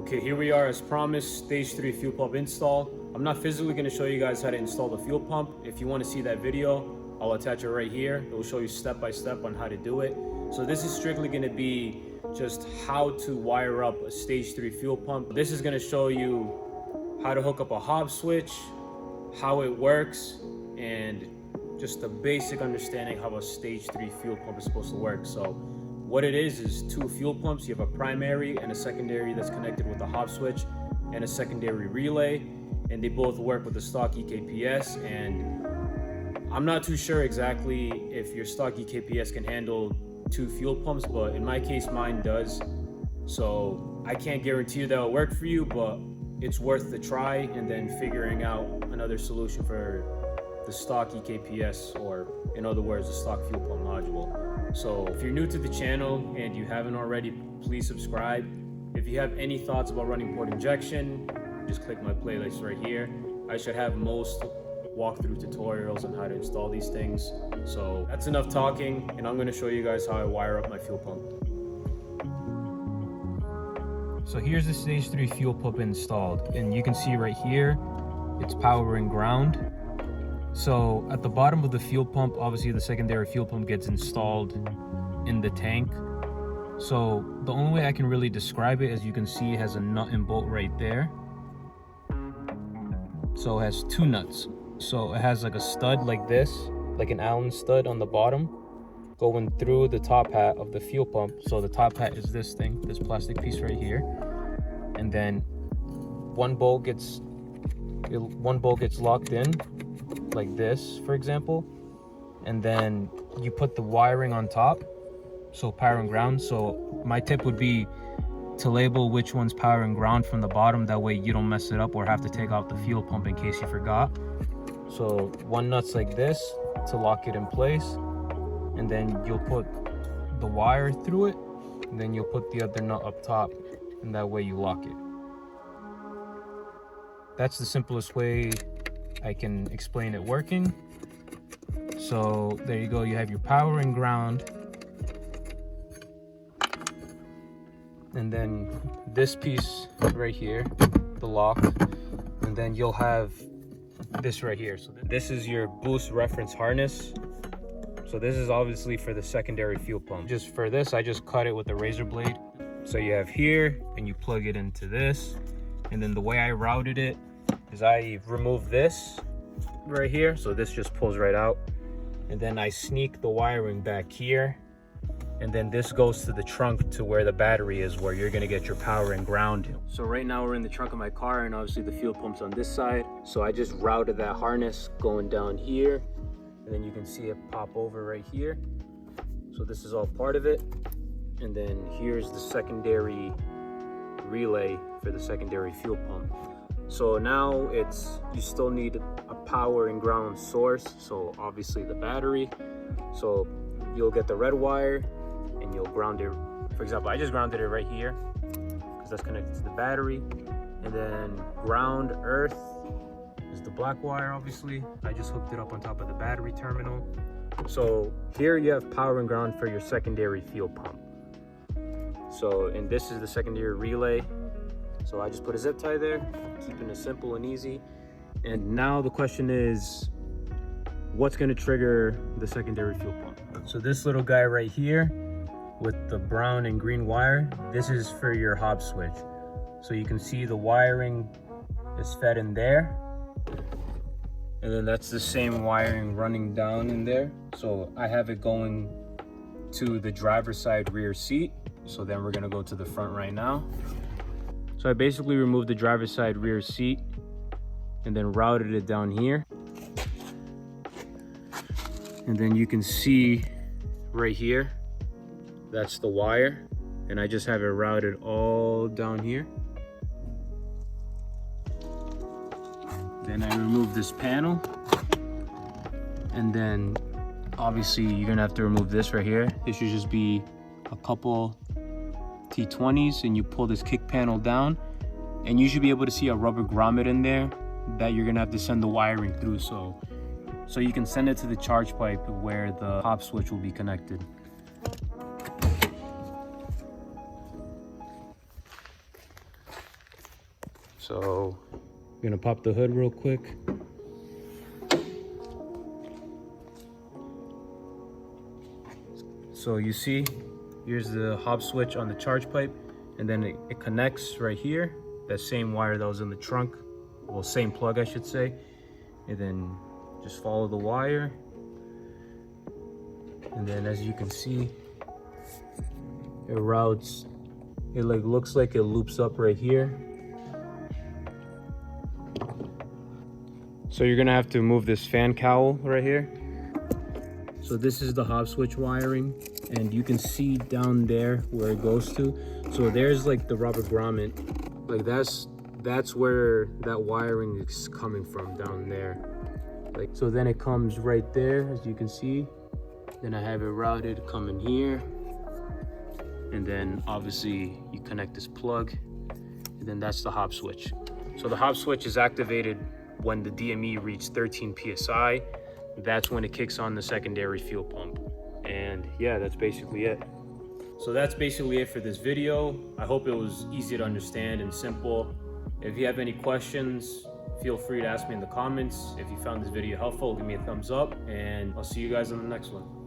Okay, here we are as promised, stage 3 fuel pump install. I'm not physically going to show you guys how to install the fuel pump. If you want to see that video, I'll attach it right here. It will show you step by step on how to do it. So this is strictly going to be just how to wire up a stage 3 fuel pump. This is going to show you how to hook up a Hobb switch, how it works, and just a basic understanding how a stage 3 fuel pump is supposed to work. So what it is two fuel pumps. You have a primary and a secondary that's connected with a Hobb switch and a secondary relay, and they both work with the stock EKPS. And I'm not too sure exactly if your stock EKPS can handle 2 fuel pumps, but in my case mine does. So I can't guarantee you that will work for you, but it's worth the try, and then figuring out another solution for the stock EKPS, or in other words, the stock fuel pump module. So if you're new to the channel and you haven't already, please subscribe. If you have any thoughts about running port injection, just click my playlist right here. I should have most walkthrough tutorials on how to install these things. So that's enough talking, and I'm going to show you guys how I wire up my fuel pump. So here's the stage 3 fuel pump installed, and you can see right here it's power and ground. So at the bottom of the fuel pump, obviously the secondary fuel pump gets installed in the tank. So the only way I can really describe it, as you can see, it has a nut and bolt right there. So it has 2 nuts. So it has like a stud like this, like an Allen stud on the bottom, going through the top hat of the fuel pump. So the top hat is this thing, this plastic piece right here. And then one bolt gets locked in like this, for example, and then you put the wiring on top, so power and ground. So my tip would be to label which one's power and ground from the bottom, that way you don't mess it up or have to take out the fuel pump in case you forgot. So one nut's like this to lock it in place, and then you'll put the wire through it, and then you'll put the other nut up top, and that way you lock it. That's the simplest way I can explain it working. So there you go, you have your power and ground, and then this piece right here, the lock, and then you'll have this right here. So this is your boost reference harness. So this is obviously for the secondary fuel pump. Just for this, I just cut it with a razor blade. So you have here, and you plug it into this, and then the way I routed it is I remove this right here, so this just pulls right out, and then I sneak the wiring back here, and then this goes to the trunk to where the battery is, where you're gonna get your power and ground. So right now we're in the trunk of my car, and obviously the fuel pump's on this side, so I just routed that harness going down here, and then you can see it pop over right here. So this is all part of it, and then here's the secondary relay for the secondary fuel pump. So now you still need a power and ground source, so obviously the battery. So you'll get the red wire and you'll ground it. For example, I just grounded it right here because that's connected to the battery. And then ground earth is the black wire, obviously. I just hooked it up on top of the battery terminal. So here you have power and ground for your secondary fuel pump. So, and this is the secondary relay. So I just put a zip tie there, keeping it simple and easy. And now the question is, what's gonna trigger the secondary fuel pump? So this little guy right here with the brown and green wire, this is for your Hobb switch. So you can see the wiring is fed in there. And then that's the same wiring running down in there. So I have it going to the driver's side rear seat. So then we're gonna go to the front right now. So I basically removed the driver's side rear seat and then routed it down here. And then you can see right here, that's the wire. And I just have it routed all down here. Then I remove this panel. And then obviously you're gonna have to remove this right here. This should just be a couple T20s, and you pull this kick panel down, and you should be able to see a rubber grommet in there that you're gonna have to send the wiring through, so you can send it to the charge pipe where the Hobb switch will be connected. So I'm gonna pop the hood real quick. So you see, here's the Hobb switch on the charge pipe, and then it connects right here, that same wire that was in the trunk, well, same plug I should say, and then just follow the wire, and then as you can see, it routes, it like looks like it loops up right here. So you're gonna have to move this fan cowl right here. So this is the Hobb switch wiring, and you can see down there where it goes to. So there's like the rubber grommet, like that's where that wiring is coming from, down there. Like, so then it comes right there, as you can see. Then I have it routed coming here, and then obviously you connect this plug, and then that's the Hobb switch. So the Hobb switch is activated when the DME reaches 13 psi. That's when it kicks on the secondary fuel pump. And yeah, that's basically it. So that's basically it for this video. I hope it was easy to understand and simple. If you have any questions, feel free to ask me in the comments. If you found this video helpful, give me a thumbs up, and I'll see you guys on the next one.